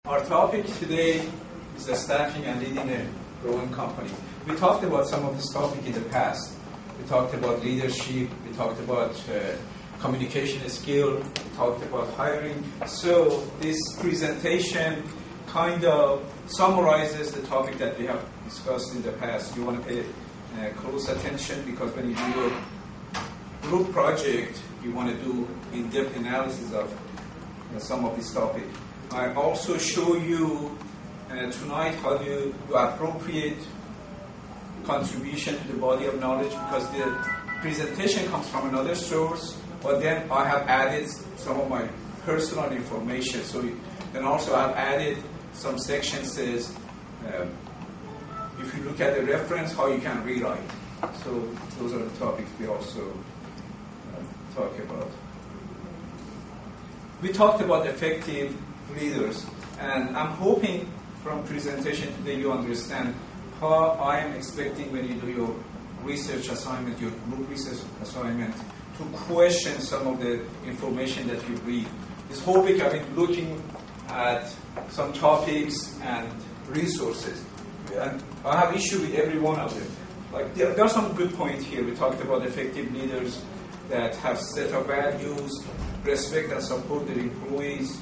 Our topic today is staffing and leading a growing company. We talked about some of this topic in the past. We talked about leadership, we talked about communication skill, we talked about hiring. So this presentation kind of summarizes the topic that we have discussed in the past. You want to pay close attention because when you do your group project, you want to do in-depth analysis of some of this topic. I also show you tonight how do you appropriate contribution to the body of knowledge, because the presentation comes from another source, but then I have added some of my personal information. So then also I've added some sections says if you look at the reference, how you can rewrite. So those are the topics we also talk about. We talked about effective leaders, and I'm hoping from presentation today you understand how I am expecting when you do your research assignment, your group research assignment, to question some of the information that you read. This whole week I've been looking at some topics and resources, and I have issue with every one of them. Like there are some good points here. We talked about effective leaders that have set of values, respect and support their employees,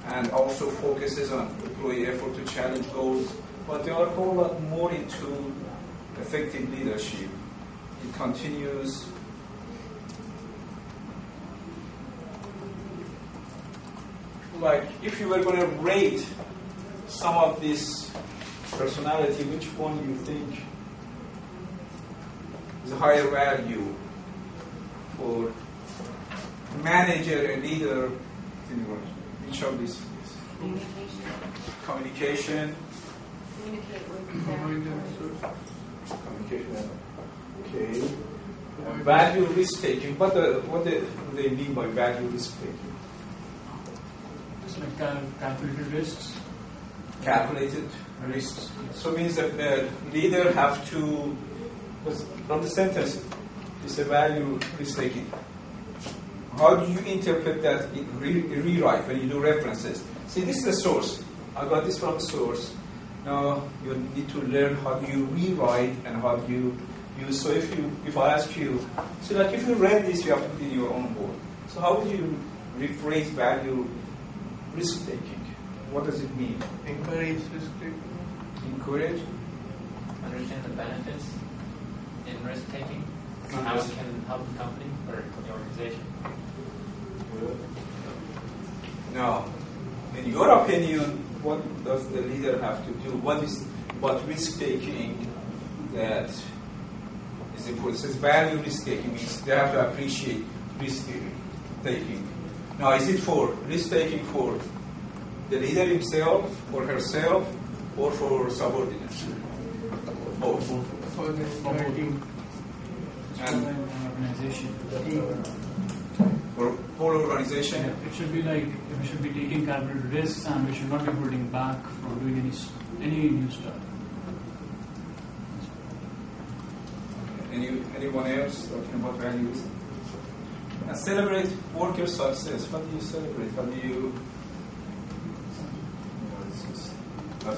and also focuses on employee effort to challenge goals. But there are a whole lot more into effective leadership. It continues. Like, if you were going to rate some of this personality, which one you think is a higher value for manager and leader? Which of these? Communication. Communication. Okay. Value risk taking. What do they mean by value risk taking? It's like calculated risks. Calculated risks. So it means that the leader have to, from the sentence, it's a value risk taking. How do you interpret that in rewrite when you do references? See, this is the source. I got this from the source. Now you need to learn how do you rewrite and how do you use. So if I ask you, so like if you read this, you have to put in your own word. So how would you rephrase value risk taking? What does it mean? Encourage risk taking. Encourage. Understand the benefits in risk taking. How it can help the company or the organization. Now, in your opinion, what does the leader have to do? What is risk taking that is important? It says value risk taking means they have to appreciate risk taking. Now, is it for risk taking for the leader himself, or herself, or for subordinates? Both. For the team. And Organization. for whole organization? Yeah, it should be like we should be taking calculated risks, and we should not be holding back from doing any new stuff. Anyone else talking about values? And celebrate worker success. What do you celebrate? How do you?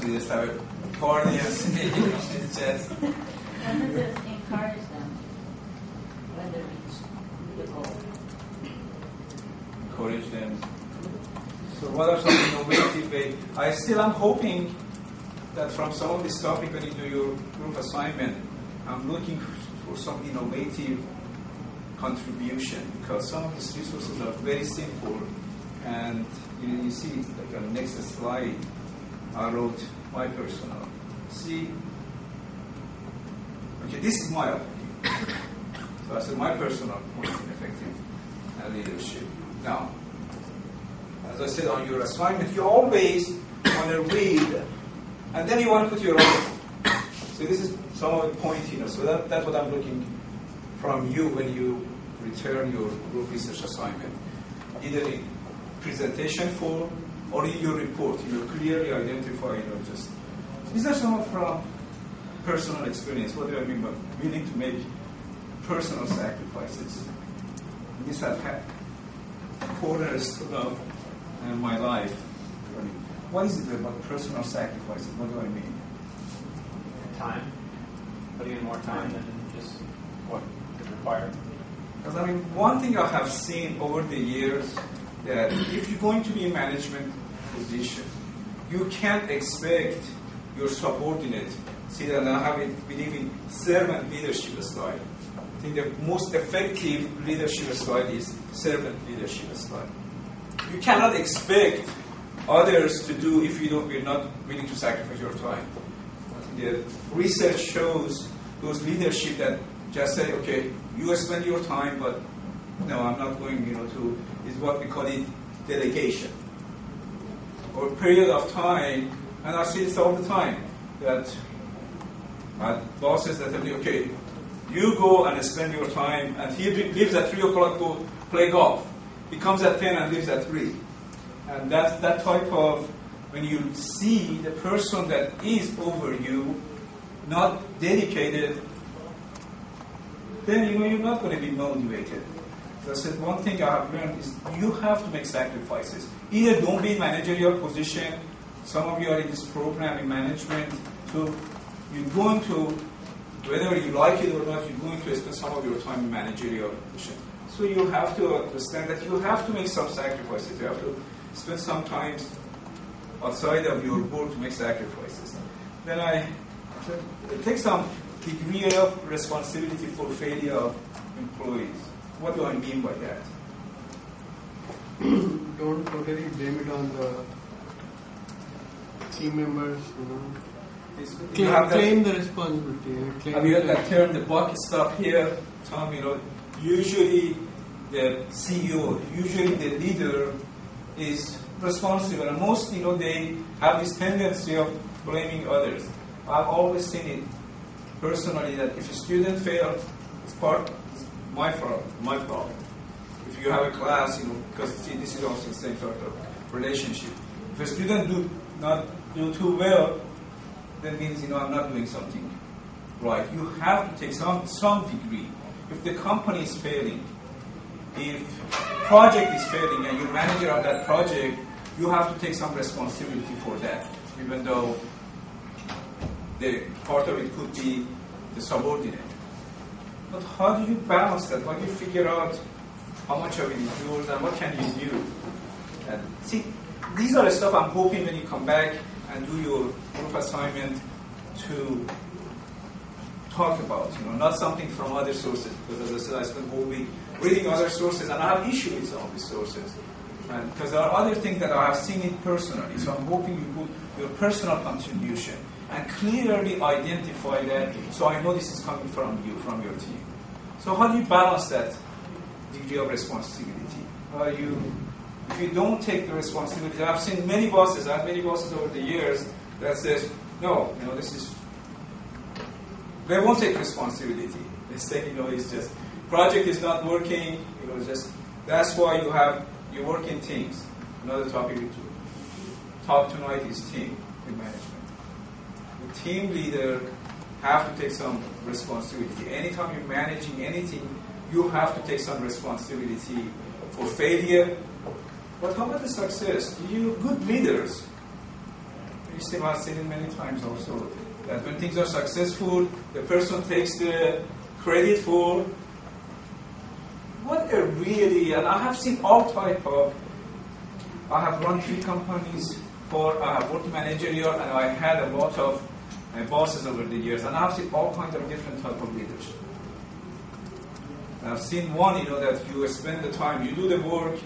You just have a party and it's just. How does it encourage them when they reach the goal? Encourage them. So what are some innovative ways? I still am hoping that from some of this topic when you do your group assignment, I'm looking for some innovative contribution, because some of these resources are very simple, and you see like on the next slide I wrote my personal. See, okay, this is my opinion. So I said my personal point in effective leadership. Now, as I said on your assignment, you always want to read, and then you want to put your own. So this is some of the pointiness. So that's what I'm looking from you when you return your group research assignment, either in presentation form or in your report. You clearly identify, just these are some from personal experience. What do I mean by willing to make personal sacrifices? These have had cornerstone of my life. what is it about personal sacrifices? What do I mean? Time. Putting in more time than just what is required. Because I mean, one thing I have seen over the years that if you're going to be in management position, you can't expect your subordinate. See that I believe in servant leadership style. I think the most effective leadership style is servant leadership style. You cannot expect others to do if you're not willing to sacrifice your time. The research shows those leadership that just say, okay, you spend your time, but no, I'm not going, to, is what we call it delegation. Or a period of time, and I see this all the time, that my bosses that tell me, okay, you go and spend your time, and he leaves at 3 o'clock to play golf. He comes at 10 and leaves at 3. And that's that type of, when you see the person that is over you not dedicated, then you're not going to be motivated. So I said, one thing I have learned is you have to make sacrifices. Either don't be in managerial position. Some of you are in this program in management, so you're going to, whether you like it or not, you're going to spend some of your time in managerial position. So you have to understand that you have to make some sacrifices. You have to spend some time outside of your work to make sacrifices. Then I take some degree of responsibility for failure of employees. What do I mean by that? Don't totally blame it on the team members, Claim the responsibility. Have you heard that term, the buck stop here? Tom, usually the CEO, usually the leader is responsible. And most, they have this tendency of blaming others. I've always seen it personally that if a student fails, it's my problem. If you have a class, because this is also the same sort of relationship. If a student do not do too well, that means, I'm not doing something right. You have to take some degree. If the company is failing, if project is failing and you're manager of that project, you have to take some responsibility for that, even though the part of it could be the subordinate. But how do you balance that? How do you figure out how much of it is yours and what can you do? And see, these are the stuff I'm hoping when you come back and do your group assignment to talk about, not something from other sources, because as I said, I spend whole week reading other sources, and I have issue with some of these sources. And because there are other things that I have seen it personally, so I'm hoping you put your personal contribution and clearly identify that, so I know this is coming from you, from your team. So how do you balance that degree of responsibility? If you don't take the responsibility, I've seen many bosses, I have many bosses over the years that says, no, they won't take responsibility. They say, it's just, project is not working, that's why you work in teams. Another topic we talk tonight is team in management. The team leader have to take some responsibility. Anytime you're managing anything, you have to take some responsibility for failure. But how about the success? Good leaders, you see, I've seen it many times also, that when things are successful, the person takes the credit for what and I have seen all type of, I have run 3 companies I have worked managerial, and I had a lot of bosses over the years, and I have seen all kinds of different type of leadership. And I've seen one, that you spend the time, you do the work,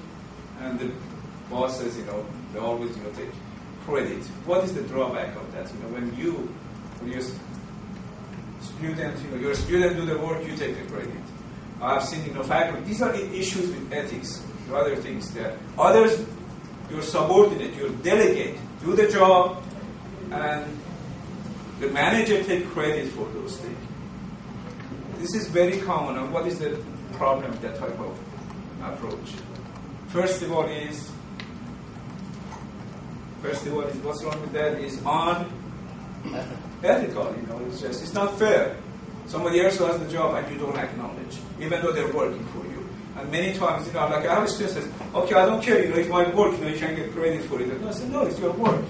and the bosses, they always, take credit. What is the drawback of that? When you're student, you're a student, do the work, you take the credit. I've seen, faculty. These are issues with ethics, other things that others, your subordinate, your delegate, do the job, and the manager take credit for those things. This is very common. And what is the problem with that type of approach? First of all, what's wrong with that is unethical. It's not fair. Somebody else does the job and you don't acknowledge, even though they're working for you. And And many times, like I have students say, okay, I don't care, it's my work, you can get credit for it. And I said, no, it's your work.